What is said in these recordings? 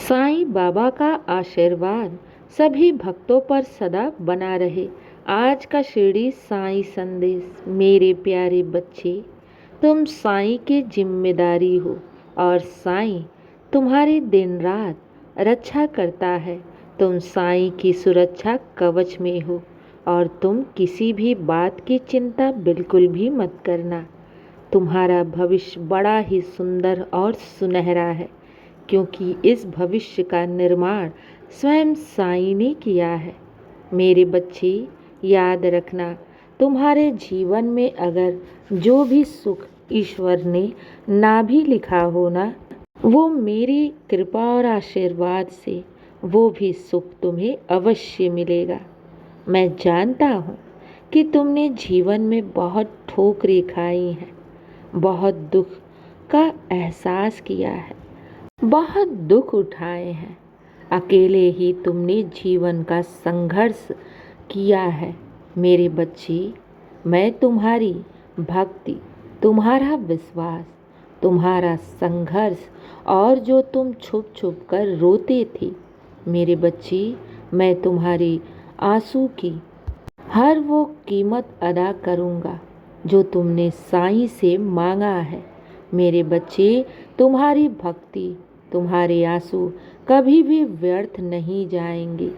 साईं बाबा का आशीर्वाद सभी भक्तों पर सदा बना रहे। आज का शिरडी साईं संदेश। मेरे प्यारे बच्चे, तुम साईं की जिम्मेदारी हो और साईं तुम्हारी दिन रात रक्षा करता है। तुम साईं की सुरक्षा कवच में हो और तुम किसी भी बात की चिंता बिल्कुल भी मत करना। तुम्हारा भविष्य बड़ा ही सुंदर और सुनहरा है, क्योंकि इस भविष्य का निर्माण स्वयं साईं ने किया है। मेरे बच्चे, याद रखना, तुम्हारे जीवन में अगर जो भी सुख ईश्वर ने ना भी लिखा हो ना, वो मेरी कृपा और आशीर्वाद से वो भी सुख तुम्हें अवश्य मिलेगा। मैं जानता हूँ कि तुमने जीवन में बहुत ठोकरें खाई हैं, बहुत दुख का एहसास किया है, बहुत दुख उठाए हैं। अकेले ही तुमने जीवन का संघर्ष किया है। मेरे बच्चे, मैं तुम्हारी भक्ति, तुम्हारा विश्वास, तुम्हारा संघर्ष और जो तुम छुप छुप कर रोते थे, मेरे बच्चे, मैं तुम्हारी आंसू की हर वो कीमत अदा करूँगा जो तुमने साईं से मांगा है। मेरे बच्चे, तुम्हारी भक्ति, तुम्हारे आंसू कभी भी व्यर्थ नहीं जाएंगे।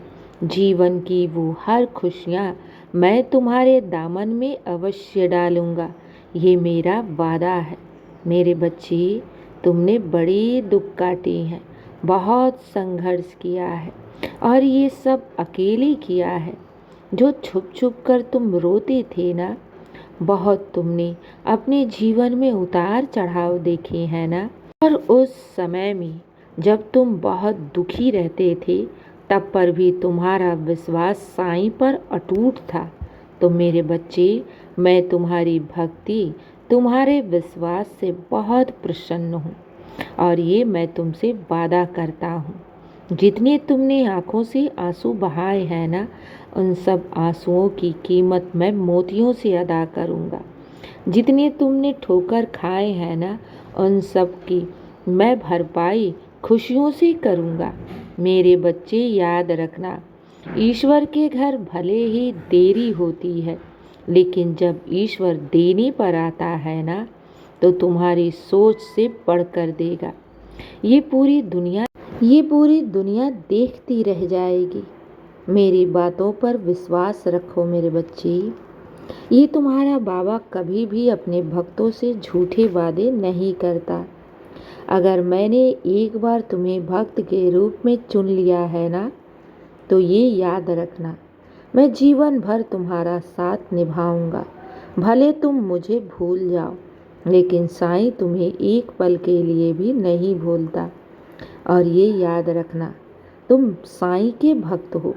जीवन की वो हर खुशियाँ मैं तुम्हारे दामन में अवश्य डालूँगा, ये मेरा वादा है। मेरे बच्चे, तुमने बड़े दुख काटे हैं, बहुत संघर्ष किया है और ये सब अकेले किया है। जो छुप छुप कर तुम रोते थे ना, बहुत तुमने अपने जीवन में उतार चढ़ाव देखे हैं ना। और उस समय में जब तुम बहुत दुखी रहते थे, तब पर भी तुम्हारा विश्वास साईं पर अटूट था। तो मेरे बच्चे, मैं तुम्हारी भक्ति, तुम्हारे विश्वास से बहुत प्रसन्न हूँ और ये मैं तुमसे वादा करता हूँ। जितने तुमने आँखों से आंसू बहाए हैं ना, उन सब आंसुओं की कीमत मैं मोतियों से अदा करूँगा। जितने तुमने ठोकर खाए हैं ना, उन सब की मैं भरपाई खुशियों से करूँगा। मेरे बच्चे, याद रखना, ईश्वर के घर भले ही देरी होती है, लेकिन जब ईश्वर देने पर आता है ना, तो तुम्हारी सोच से बढ़कर देगा। ये पूरी दुनिया देखती रह जाएगी। मेरी बातों पर विश्वास रखो मेरे बच्चे। ये तुम्हारा बाबा कभी भी अपने भक्तों से झूठे वादे नहीं करता। अगर मैंने एक बार तुम्हें भक्त के रूप में चुन लिया है ना, तो ये याद रखना, मैं जीवन भर तुम्हारा साथ निभाऊंगा। भले तुम मुझे भूल जाओ, लेकिन साईं तुम्हें एक पल के लिए भी नहीं भूलता। और ये याद रखना, तुम साईं के भक्त हो।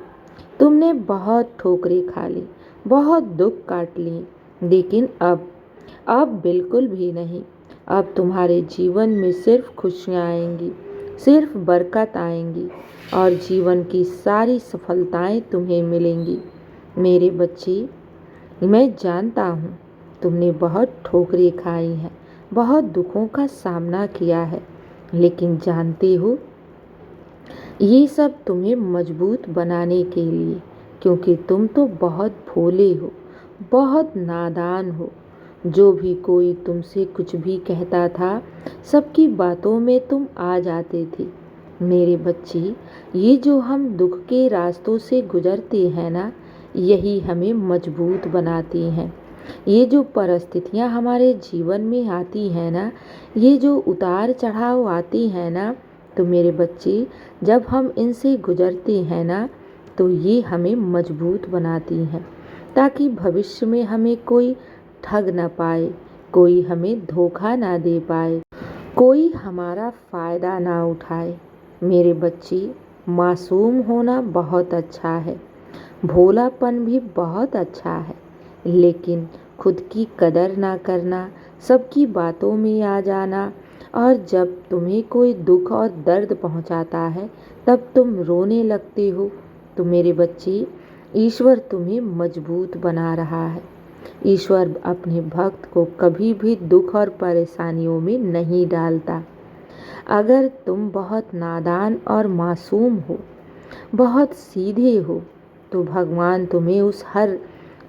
तुमने बहुत ठोकरें खा ली, बहुत दुख काट लिए, लेकिन अब बिल्कुल भी नहीं। अब तुम्हारे जीवन में सिर्फ खुशियाँ आएंगी, सिर्फ बरकत आएंगी और जीवन की सारी सफलताएं तुम्हें मिलेंगी। मेरे बच्चे, मैं जानता हूँ तुमने बहुत ठोकरें खाई हैं, बहुत दुखों का सामना किया है, लेकिन जानते हो, ये सब तुम्हें मजबूत बनाने के लिए, क्योंकि तुम तो बहुत भोले हो, बहुत नादान हो। जो भी कोई तुमसे कुछ भी कहता था, सबकी बातों में तुम आ जाते थे। मेरे बच्चे, ये जो हम दुख के रास्तों से गुजरते हैं ना, यही हमें मजबूत बनाती हैं। ये जो परिस्थितियाँ हमारे जीवन में आती हैं ना, ये जो उतार चढ़ाव आती हैं ना, तो मेरे बच्चे, जब हम इनसे गुजरते हैं ना, तो ये हमें मजबूत बनाती हैं, ताकि भविष्य में हमें कोई ठग ना पाए, कोई हमें धोखा ना दे पाए, कोई हमारा फ़ायदा ना उठाए। मेरे बच्चे, मासूम होना बहुत अच्छा है, भोलापन भी बहुत अच्छा है, लेकिन खुद की कदर ना करना, सबकी बातों में आ जाना और जब तुम्हें कोई दुख और दर्द पहुंचाता है, तब तुम रोने लगते हो, तो मेरे बच्चे, ईश्वर तुम्हें मजबूत बना रहा है। ईश्वर अपने भक्त को कभी भी दुख और परेशानियों में नहीं डालता। अगर तुम बहुत नादान और मासूम हो, बहुत सीधे हो, तो भगवान तुम्हें उस हर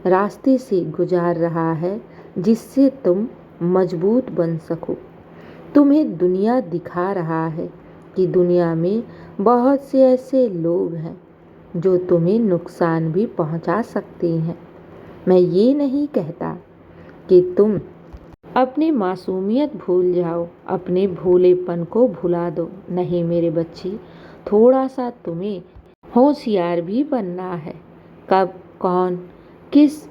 रास्ते से गुजार रहा है जिससे तुम मजबूत बन सको। तुम्हें दुनिया दिखा रहा है कि दुनिया में बहुत से ऐसे लोग हैं जो तुम्हें नुकसान भी पहुंचा सकते हैं। मैं ये नहीं कहता कि तुम अपनी मासूमियत भूल जाओ, अपने भोलेपन को भुला दो। नहीं मेरे बच्चे, थोड़ा सा तुम्हें होशियार भी बनना है। कब कौन किस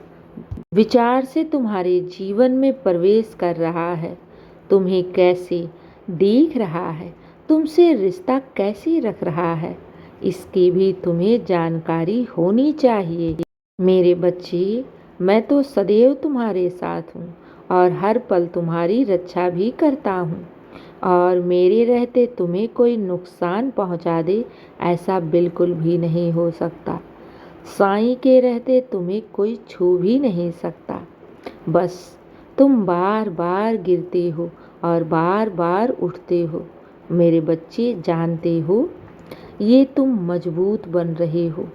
विचार से तुम्हारे जीवन में प्रवेश कर रहा है, तुम्हें कैसे देख रहा है, तुमसे रिश्ता कैसे रख रहा है, इसकी भी तुम्हें जानकारी होनी चाहिए। मेरे बच्चे, मैं तो सदैव तुम्हारे साथ हूँ और हर पल तुम्हारी रक्षा भी करता हूँ, और मेरे रहते तुम्हें कोई नुकसान पहुँचा दे ऐसा बिल्कुल भी नहीं हो सकता। साईं के रहते तुम्हें कोई छू भी नहीं सकता। बस तुम बार बार गिरते हो और बार बार उठते हो। मेरे बच्चे, जानते हो ये तुम मजबूत बन रहे हो,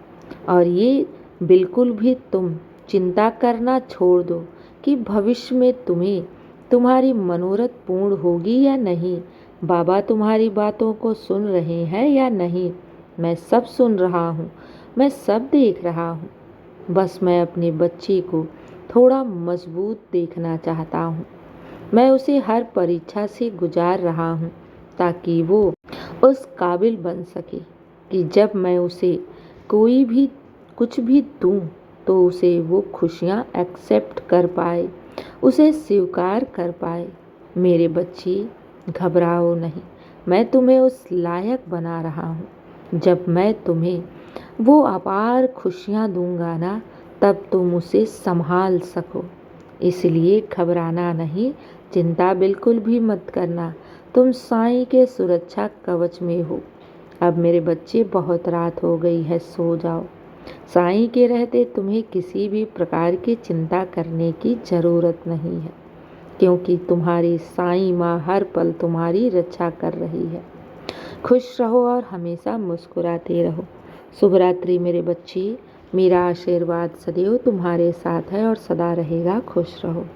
और ये बिल्कुल भी तुम चिंता करना छोड़ दो कि भविष्य में तुम्हें तुम्हारी मनोरथ पूर्ण होगी या नहीं। बाबा तुम्हारी बातों को सुन रहे हैं या नहीं, मैं सब सुन रहा हूँ, मैं सब देख रहा हूँ। बस मैं अपने बच्चे को थोड़ा मजबूत देखना चाहता हूँ। मैं उसे हर परीक्षा से गुजार रहा हूँ ताकि वो उस काबिल बन सके कि जब मैं उसे कोई भी कुछ भी दूँ तो उसे वो खुशियाँ एक्सेप्ट कर पाए, उसे स्वीकार कर पाए। मेरे बच्चे, घबराओ नहीं, मैं तुम्हें उस लायक बना रहा हूँ। जब मैं तुम्हें वो अपार खुशियाँ दूंगा ना, तब तुम उसे संभाल सको। इसलिए घबराना नहीं, चिंता बिल्कुल भी मत करना। तुम साईं के सुरक्षा कवच में हो। अब मेरे बच्चे, बहुत रात हो गई है, सो जाओ। साईं के रहते तुम्हें किसी भी प्रकार की चिंता करने की ज़रूरत नहीं है, क्योंकि तुम्हारी साईं माँ हर पल तुम्हारी रक्षा कर रही है। खुश रहो और हमेशा मुस्कुराते रहो। शुभ रात्रि मेरे बच्चे। मेरा आशीर्वाद सदैव तुम्हारे साथ है और सदा रहेगा। खुश रहो।